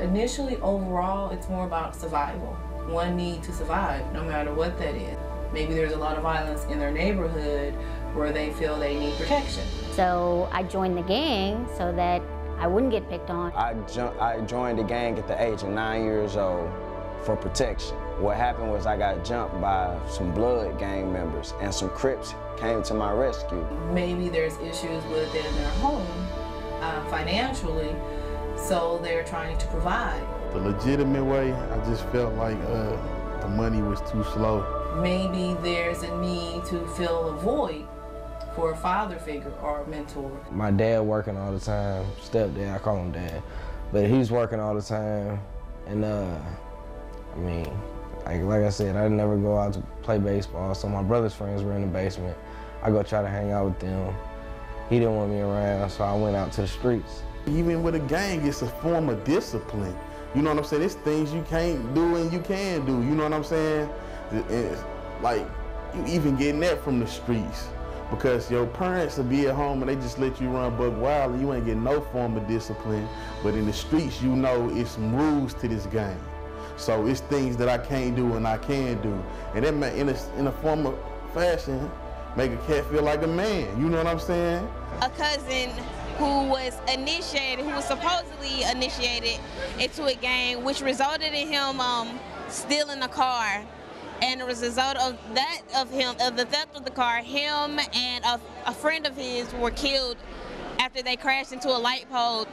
Initially, overall, it's more about survival. One need to survive, no matter what that is. Maybe there's a lot of violence in their neighborhood where they feel they need protection. So I joined the gang so that I wouldn't get picked on. I joined the gang at the age of 9 years old for protection. What happened was I got jumped by some blood gang members, and some Crips came to my rescue. Maybe there's issues within their home financially, so they're trying to provide. The legitimate way, I just felt like the money was too slow. Maybe there's a need to fill a void for a father figure or a mentor. My dad working all the time, stepdad, I call him dad, but he's working all the time, and I mean, like I said, I never go out to play baseball, so my brother's friends were in the basement. I go try to hang out with them. He didn't want me around, so I went out to the streets. Even with a gang, it's a form of discipline. You know what I'm saying? It's things you can't do and you can do, you know what I'm saying? It's like, you even getting that from the streets, because your parents will be at home and they just let you run buck wild and you ain't getting no form of discipline. But in the streets, you know it's some rules to this game. So it's things that I can't do and I can do. And that in a form of fashion, make a cat feel like a man, you know what I'm saying? A cousin who was supposedly initiated into a gang, which resulted in him stealing a car. And as a result of that, of the theft of the car, him and a friend of his were killed after they crashed into a light pole.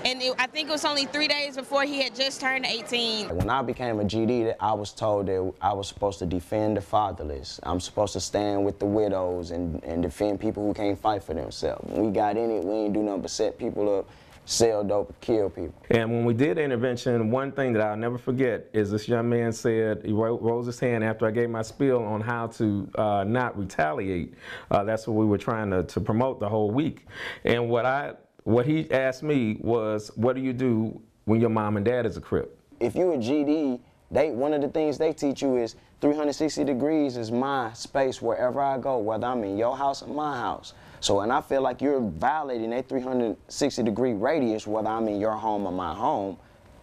And I think it was only 3 days before he had just turned 18. When I became a GD, I was told that I was supposed to defend the fatherless. I'm supposed to stand with the widows and defend people who can't fight for themselves. When we got in it, we ain't do nothing but set people up, sell dope, kill people. And when we did the intervention, one thing that I'll never forget is this young man said, he rose his hand after I gave my spiel on how to not retaliate. That's what we were trying to promote the whole week. And what he asked me was, what do you do when your mom and dad is a Crip? If you're a GD, one of the things they teach you is 360 degrees is my space wherever I go, whether I'm in your house or my house. So, and I feel like you're violating that 360-degree radius, whether I'm in your home or my home,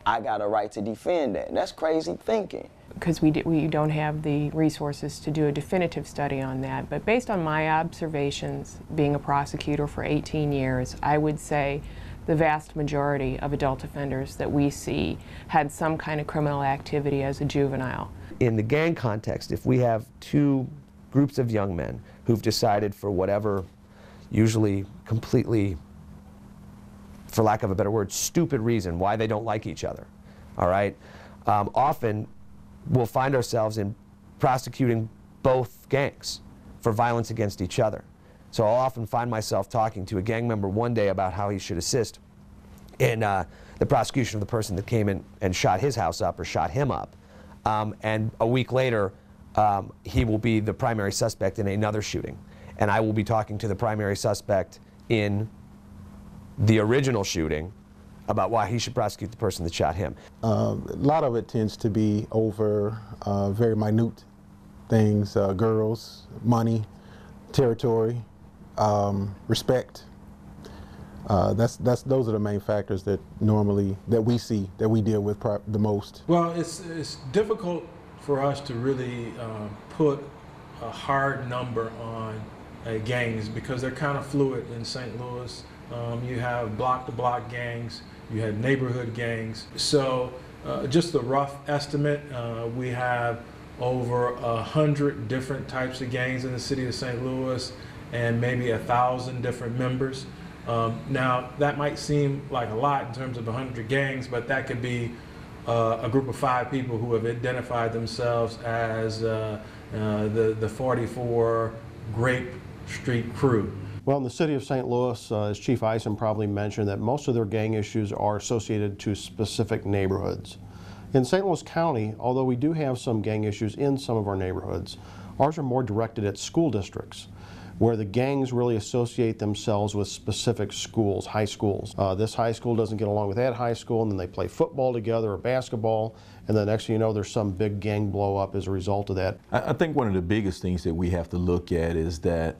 I got a right to defend that. That's crazy thinking. Because we don't have the resources to do a definitive study on that, but based on my observations, being a prosecutor for 18 years, I would say the vast majority of adult offenders that we see had some kind of criminal activity as a juvenile. In the gang context, if we have two groups of young men who've decided for whatever, usually completely, for lack of a better word, stupid reason why they don't like each other, all right? Often we'll find ourselves in prosecuting both gangs for violence against each other. So I'll often find myself talking to a gang member one day about how he should assist in the prosecution of the person that came in and shot his house up or shot him up. And a week later, he will be the primary suspect in another shooting. And I will be talking to the primary suspect in the original shooting about why he should prosecute the person that shot him. A lot of it tends to be over very minute things, girls, money, territory, respect. Those are the main factors that we see, that we deal with the most. Well, it's difficult for us to really put a hard number on gangs because they're kind of fluid in St. Louis. You have block-to-block gangs, you have neighborhood gangs. So just the rough estimate, we have over 100 different types of gangs in the city of St. Louis and maybe 1,000 different members. Now, that might seem like a lot in terms of 100 gangs, but that could be a group of 5 people who have identified themselves as the 44 Grape Street Crew. Well, in the city of St. Louis, as Chief Eisen probably mentioned, that most of their gang issues are associated to specific neighborhoods. In St. Louis County, although we do have some gang issues in some of our neighborhoods, ours are more directed at school districts, where the gangs really associate themselves with specific schools, high schools. This high school doesn't get along with that high school, and then they play football together or basketball, and the next thing you know, there's some big gang blow up as a result of that. I think one of the biggest things that we have to look at is that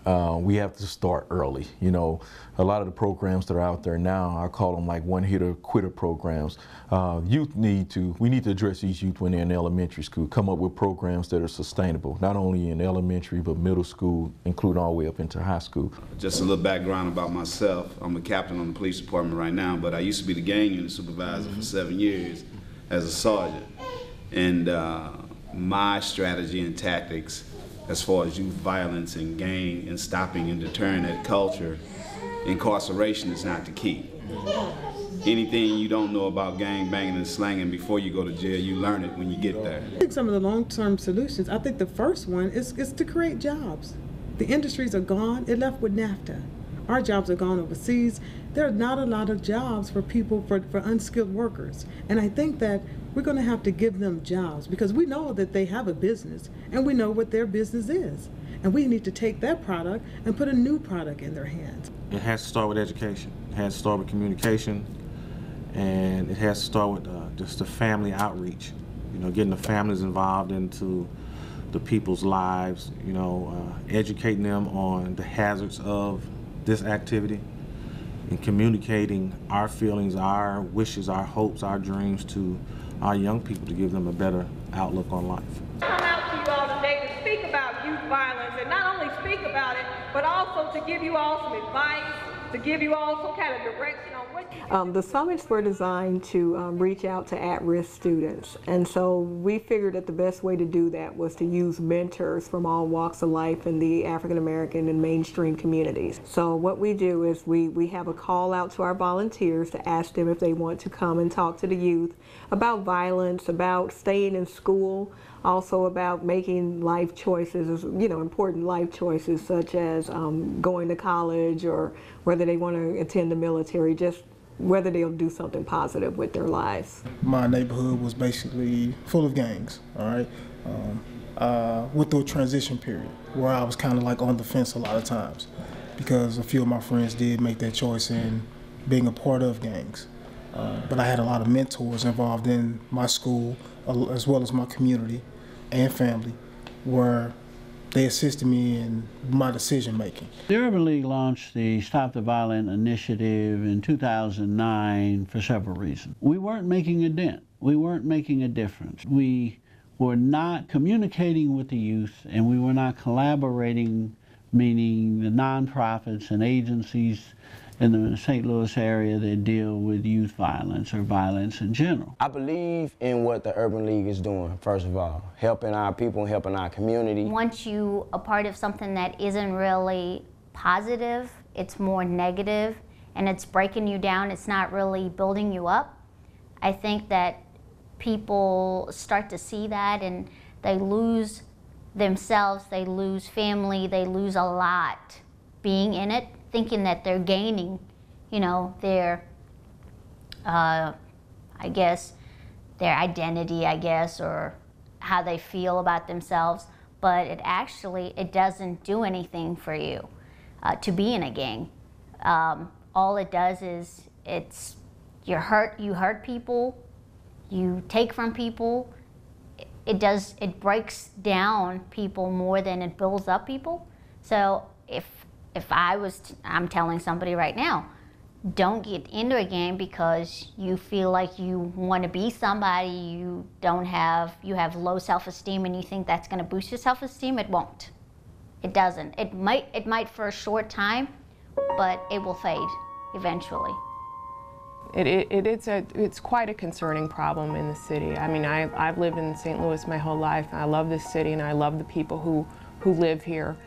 we have to start early. You know, a lot of the programs that are out there now, I call them like one-hitter quitter programs. We need to address these youth when they're in elementary school, come up with programs that are sustainable, not only in elementary, but middle school, including all the way up into high school. Just a little background about myself. I'm a captain on the police department right now, but I used to be the gang unit supervisor for 7 years as a sergeant. And my strategy and tactics as far as youth violence and gang and stopping and deterring that culture, incarceration is not the key. Anything you don't know about gang banging and slanging before you go to jail, you learn it when you get there. I think some of the long-term solutions, I think the first one is to create jobs. The industries are gone. It left with NAFTA. Our jobs are gone overseas. There are not a lot of jobs for people, for unskilled workers. And I think that we're going to have to give them jobs because we know that they have a business and we know what their business is. And we need to take that product and put a new product in their hands. It has to start with education. It has to start with communication. And it has to start with just the family outreach. You know, getting the families involved into the people's lives, you know, educating them on the hazards of this activity and communicating our feelings, our wishes, our hopes, our dreams to our young people to give them a better outlook on life. Come out to you all today to speak about youth violence, and not only speak about it, but also to give you all some advice, to give you all some kind of direction on what The summits were designed to reach out to at-risk students, and so we figured that the best way to do that was to use mentors from all walks of life in the African American and mainstream communities. So what we do is we have a call out to our volunteers to ask them if they want to come and talk to the youth about violence, about staying in school, also about making life choices, you know, important life choices such as going to college or whether they want to attend the military, just whether they'll do something positive with their lives. My neighborhood was basically full of gangs, all right? Went through a transition period where I was kind of like on the fence a lot of times because a few of my friends did make that choice in being a part of gangs. But I had a lot of mentors involved in my school as well as my community and family where they assisted me in my decision making. The Urban League launched the Stop the Violent initiative in 2009 for several reasons. We weren't making a dent. We weren't making a difference. We were not communicating with the youth and we were not collaborating, meaning the nonprofits and agencies in the St. Louis area that deal with youth violence or violence in general. I believe in what the Urban League is doing, first of all, helping our people and helping our community. Once you are part of something that isn't really positive, it's more negative, and it's breaking you down, it's not really building you up, I think that people start to see that and they lose themselves, they lose family, they lose a lot being in it, thinking that they're gaining, you know, their, I guess, their identity, I guess, or how they feel about themselves. But it actually, it doesn't do anything for you to be in a gang. All it does is you hurt people, you take from people. It breaks down people more than it builds up people. So if I was, I'm telling somebody right now, don't get into a game because you feel like you want to be somebody, you have low self-esteem and you think that's going to boost your self-esteem. It won't. It doesn't. It might for a short time, but it will fade eventually. It's quite a concerning problem in the city. I mean, I've lived in St. Louis my whole life. I love this city and I love the people who live here.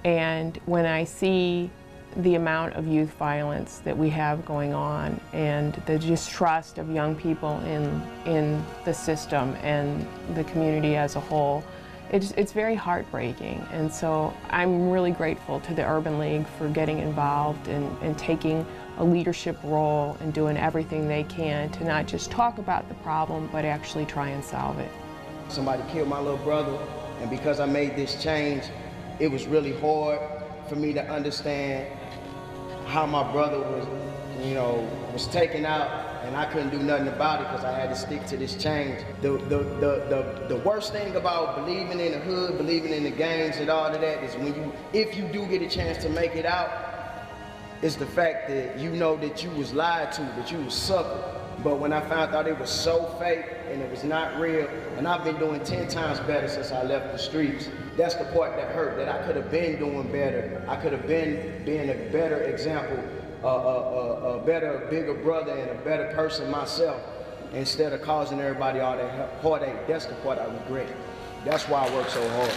And when I see the amount of youth violence that we have going on and the distrust of young people in the system and the community as a whole, it's very heartbreaking. And so I'm really grateful to the Urban League for getting involved and taking a leadership role and doing everything they can to not just talk about the problem, but actually try and solve it. Somebody killed my little brother, and because I made this change, it was really hard for me to understand how my brother was taken out and I couldn't do nothing about it because I had to stick to this change. The worst thing about believing in the hood, believing in the gangs and all of that is when if you do get a chance to make it out, is the fact that you know that you was lied to, that you was suckered. But when I found out it was so fake and it was not real, and I've been doing 10 times better since I left the streets, that's the part that hurt, that I could have been doing better. I could have been being a better example, a better, bigger brother and a better person myself, instead of causing everybody all that heartache. That's the part I regret. That's why I work so hard.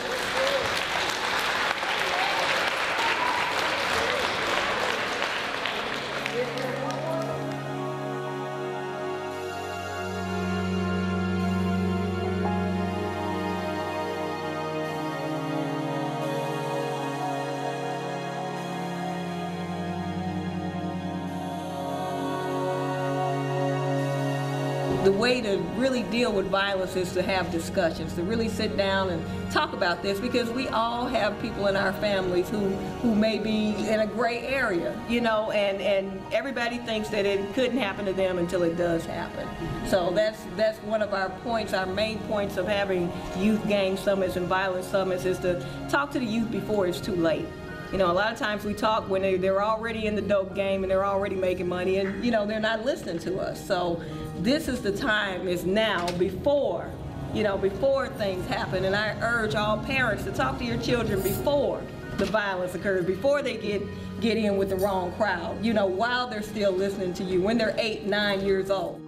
The way to really deal with violence is to have discussions, to really sit down and talk about this, because we all have people in our families who may be in a gray area, you know, and everybody thinks that it couldn't happen to them until it does happen. So that's one of our points, our main points of having youth gang summits and violence summits, is to talk to the youth before it's too late. You know, a lot of times we talk when they're already in the dope game and they're already making money, and, you know, they're not listening to us. So this is the time, is now, before, you know, before things happen. And I urge all parents to talk to your children before the violence occurs, before they get in with the wrong crowd, you know, while they're still listening to you, when they're 8, 9 years old.